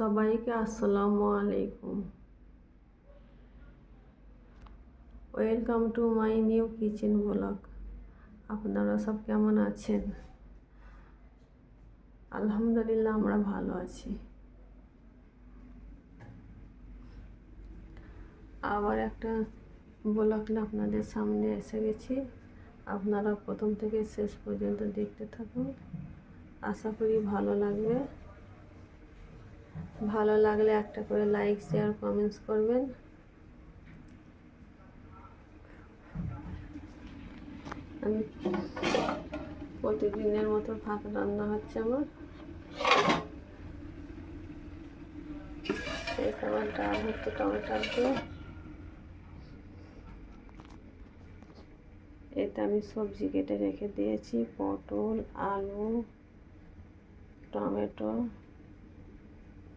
সবাইকে আসসালামু আলাইকুম। Welcome to my new kitchen blog. আপনারা সব কেমন আছেন? আলহামদুলিল্লাহ আমরা ভালো আছি। আবার একটা ব্লগ নিয়ে আপনাদের সামনে এসে গেছি। আপনারা প্রথম থেকে শেষ পর্যন্ত দেখতে থাকুন, আশা করি ভালো লাগবে। ভালো লাগলে একটা করে লাইক, শেয়ার, কমেন্টস করবেন। আমি প্রতিদিনের মতো ভাত রান্না হচ্ছে আমার। এই খাবার ডাল হচ্ছে টমেটোর দিয়ে। এতে আমি সবজি কেটে রেখে দিয়েছি, পটল, আলু, টমেটো,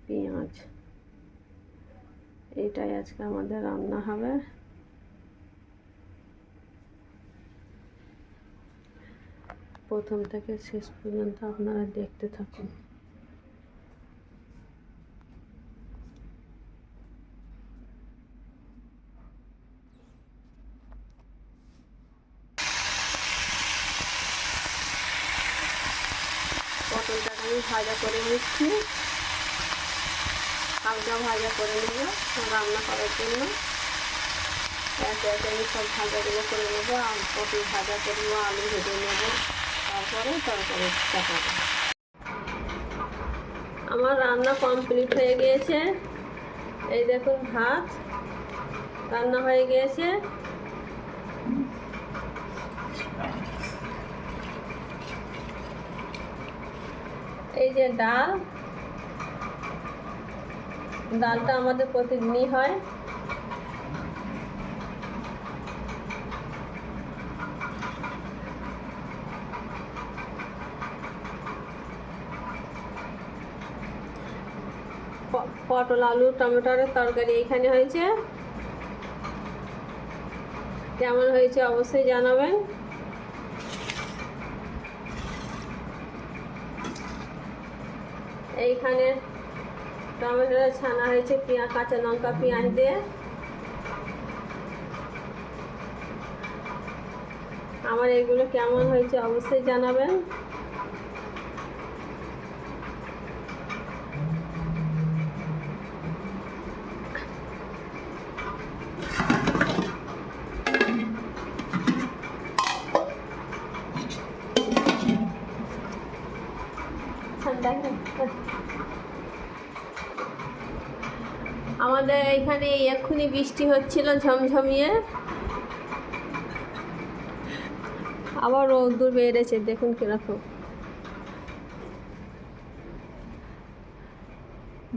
পেঁয়াজ। এটাই আজকে আমাদের রান্না হবে। প্রথম থেকে শেষ পর্যন্ত আপনারা দেখতে থাকুন। পটলটাকে আমি ভাজা করে নিচ্ছি, হালকা ভাজা করে নেব রান্না করার জন্য। একে একে আমি সব ভাজাগুলো করে নেব। আর পটল ভাজা করবো, আলু ভেজে নেব, তারপরে তরকারি চাপাবো। আমার রান্না কমপ্লিট হয়ে গিয়েছে। এই দেখুন ভাত রান্না হয়ে গিয়েছে। এই যে ডালটা আমাদের প্রতিদিনই হয়। পটল, আলু, টমেটোর তরকারি এখানে হয়েছে। কেমন হয়েছে অবশ্যই জানাবেন। এইখানে টমেটোর ছানা হয়েছে কাঁচা লঙ্কা, পেঁয়াজ দিয়ে। আমার এগুলো কেমন হয়েছে অবশ্যই জানাবেন। আমাদের এখানে এক্ষুনি বৃষ্টি হচ্ছিল ঝমঝমিয়ে, আবার রোদ্দুর বেড়েছে। দেখুন কিরকম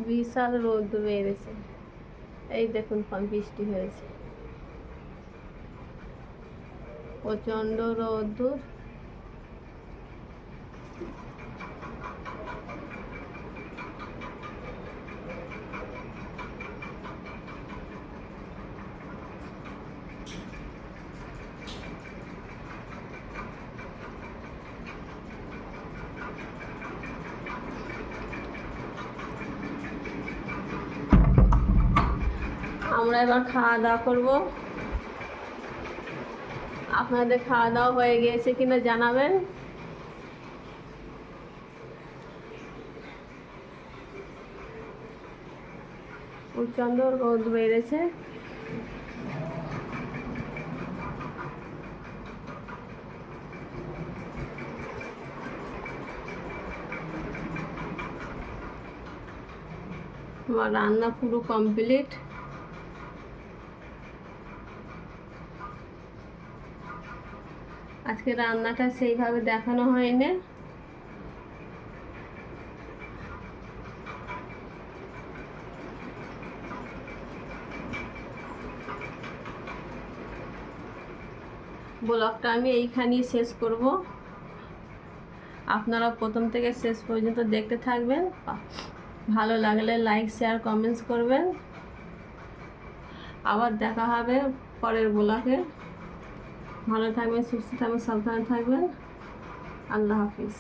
বিশাল রোদ্দুর বেড়েছে। এই দেখুন বৃষ্টি হয়েছে, প্রচণ্ড রোদ্দুর। আমরা এবার খাওয়া দাওয়া করবো। আপনাদের খাওয়া দাওয়া হয়ে গিয়েছে কিনা জানাবেন। প্রচণ্ড রোদ বেড়েছে। আমার রান্না পুরো কমপ্লিট। আজকে রান্নাটা সেইভাবে দেখানো হয়নি। ব্লগটা আমি এইখানেই শেষ করব। আপনারা প্রথম থেকে শেষ পর্যন্ত দেখতে থাকবেন। ভালো লাগলে লাইক, শেয়ার, কমেন্টস করবেন। আবার দেখা হবে পরের ব্লগে। ভালো থাকবেন, সুস্থ থাকবেন, সাবধানে থাকবেন। আল্লাহ হাফিজ।